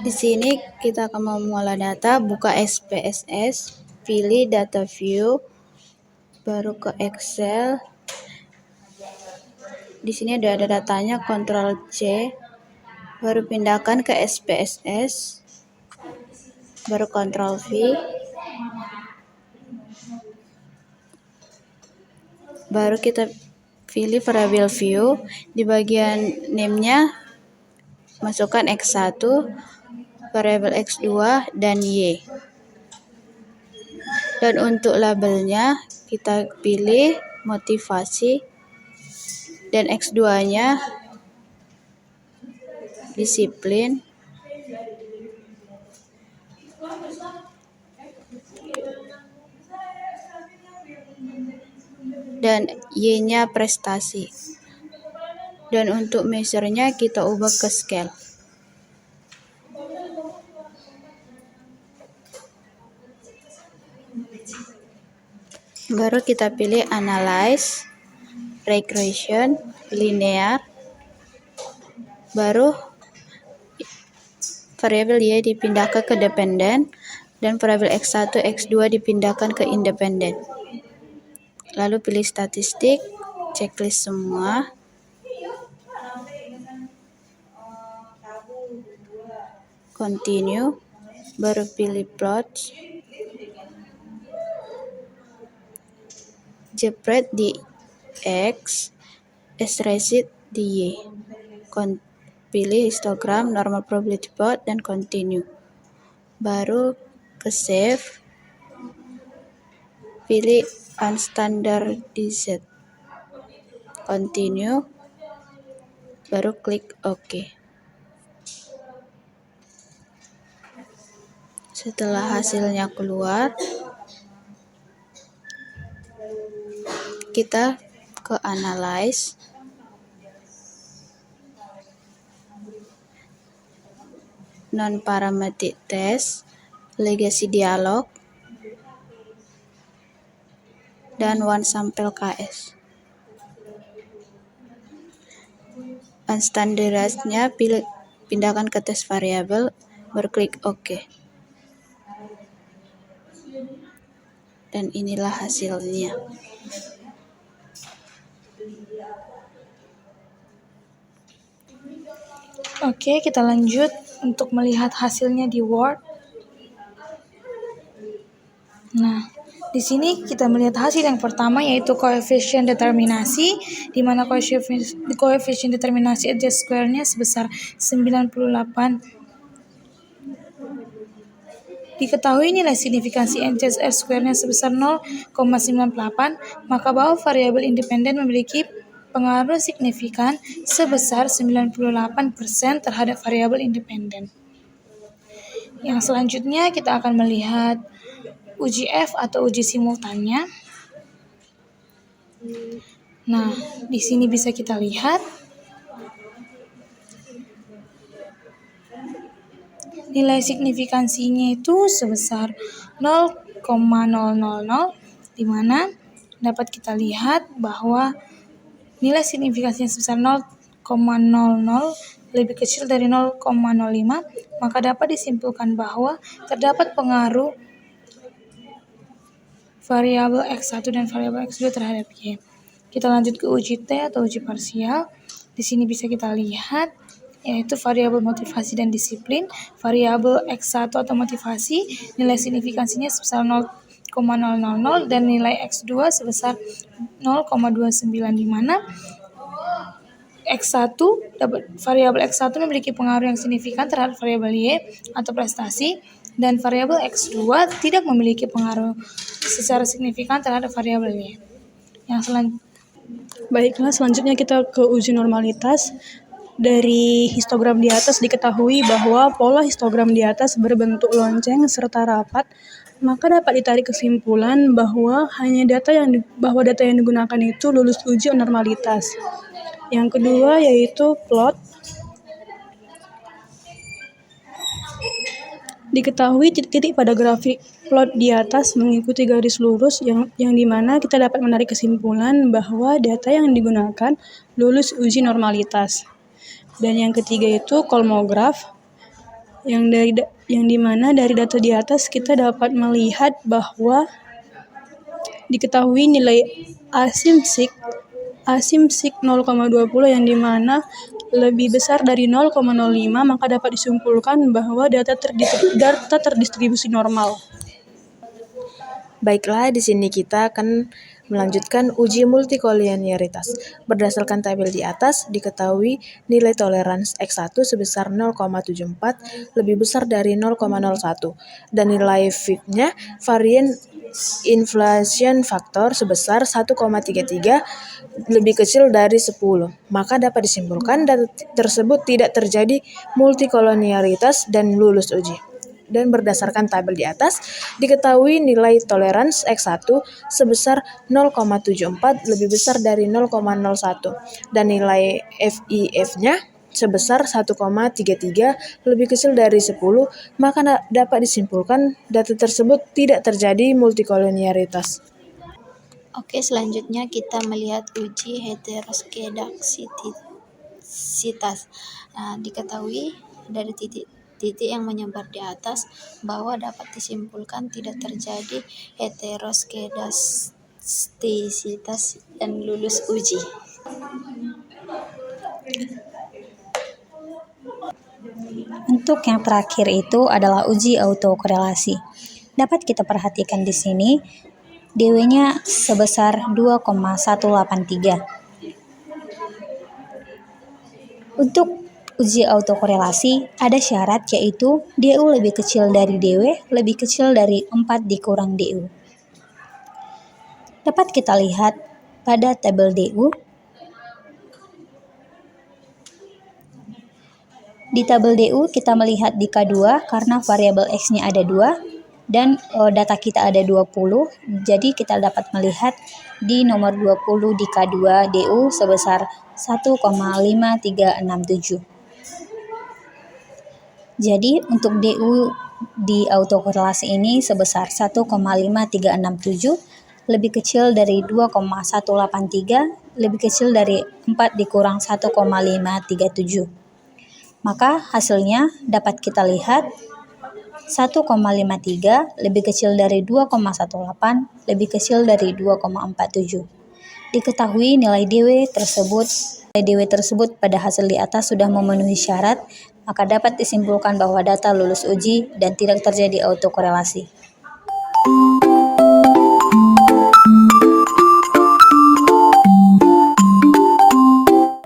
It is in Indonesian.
Di sini kita akan mengolah data, buka SPSS, pilih data view, baru ke Excel. Di sini ada datanya, Ctrl C, baru pindahkan ke SPSS, baru Ctrl V, baru kita pilih variabel view. Di bagian name-nya masukkan X1, variabel X2, dan Y. Dan untuk labelnya kita pilih motivasi, dan X2-nya disiplin, dan Y-nya prestasi. Dan untuk measure-nya kita ubah ke scale. Baru kita pilih analyze, regression, linear, baru variabel Y dipindahkan ke dependent, dan variabel X1, X2 dipindahkan ke independent. Lalu pilih statistik, checklist semua. Continue, baru pilih plot. Jepret di X, srecit di Y. Pilih histogram, normal probability plot, dan continue. Baru ke save. Pilih unstandardized. Continue. Baru klik OK. Setelah hasilnya keluar, kita ke analyze, non-parametric test, legacy dialog, dan one sample KS. Unstandardized-nya pindahkan ke test variable, berklik OK. Dan inilah hasilnya. Oke, kita lanjut untuk melihat hasilnya di Word. Nah, di sini kita melihat hasil yang pertama, yaitu koefisien determinasi, di mana koefisien determinasi adjust square-nya sebesar 98. Diketahui nilai signifikansi adjust square-nya sebesar 0,98, maka bahwa variabel independen memiliki pengaruh signifikan sebesar 98% terhadap variabel independen. Yang selanjutnya kita akan melihat uji F atau uji simultannya. Nah, di sini bisa kita lihat nilai signifikansinya itu sebesar 0,000, di mana dapat kita lihat bahwa nilai signifikansinya sebesar 0,00 lebih kecil dari 0,05, maka dapat disimpulkan bahwa terdapat pengaruh variabel X1 dan variabel X2 terhadap Y. Kita lanjut ke uji T atau uji parsial. Di sini bisa kita lihat yaitu variabel motivasi dan disiplin. Variabel X1 atau motivasi nilai signifikansinya sebesar 0,000 dan nilai X2 sebesar 0,29, di mana variabel X1 memiliki pengaruh yang signifikan terhadap variabel Y atau prestasi, dan variabel X2 tidak memiliki pengaruh secara signifikan terhadap variabel Y. Baiklah, selanjutnya kita ke uji normalitas. Dari histogram di atas diketahui bahwa pola histogram di atas berbentuk lonceng serta rapat, maka dapat ditarik kesimpulan bahwa data yang digunakan itu lulus uji normalitas. Yang kedua yaitu plot. Diketahui titik-titik pada grafik plot di atas mengikuti garis lurus yang dimana kita dapat menarik kesimpulan bahwa data yang digunakan lulus uji normalitas. Dan yang ketiga itu kolmograf. yang dimana dari data di atas kita dapat melihat bahwa diketahui nilai asimsik 0,20 yang dimana lebih besar dari 0,05, maka dapat disimpulkan bahwa data terdistribusi normal. Baiklah, di sini kita akan melanjutkan uji multikolinearitas. Berdasarkan tabel di atas, diketahui nilai toleransi X1 sebesar 0,74 lebih besar dari 0,01 dan nilai FIF-nya varian inflation factor sebesar 1,33 lebih kecil dari 10. Maka dapat disimpulkan data tersebut tidak terjadi multikolonialitas dan lulus uji. Dan berdasarkan tabel di atas, diketahui nilai toleransi X1 sebesar 0,74 lebih besar dari 0,01 dan nilai FIF-nya sebesar 1,33 lebih kecil dari 10, maka dapat disimpulkan data tersebut tidak terjadi multikolonialitas. Oke, selanjutnya kita melihat uji heteroskedastisitas. Diketahui dari titik yang menyebar di atas bahwa dapat disimpulkan tidak terjadi heteroskedastisitas dan lulus uji. Untuk yang terakhir itu adalah uji autokorelasi. Dapat kita perhatikan di sini, DW-nya sebesar 2,183. Untuk uji autokorelasi ada syarat yaitu DU lebih kecil dari DW lebih kecil dari 4 dikurang DU. Dapat kita lihat pada tabel DU. Di tabel DU kita melihat di K2 karena variabel X-nya ada 2 dan data kita ada 20. Jadi kita dapat melihat di nomor 20 di K2 DU sebesar 1,5367. Jadi untuk DU di autokorelasi ini sebesar 1,5367 lebih kecil dari 2,183 lebih kecil dari 4 dikurang 1,537. Maka hasilnya dapat kita lihat 1,53 lebih kecil dari 2,18 lebih kecil dari 2,47. Diketahui nilai DW tersebut pada hasil di atas sudah memenuhi syarat, maka dapat disimpulkan bahwa data lulus uji dan tidak terjadi autokorelasi.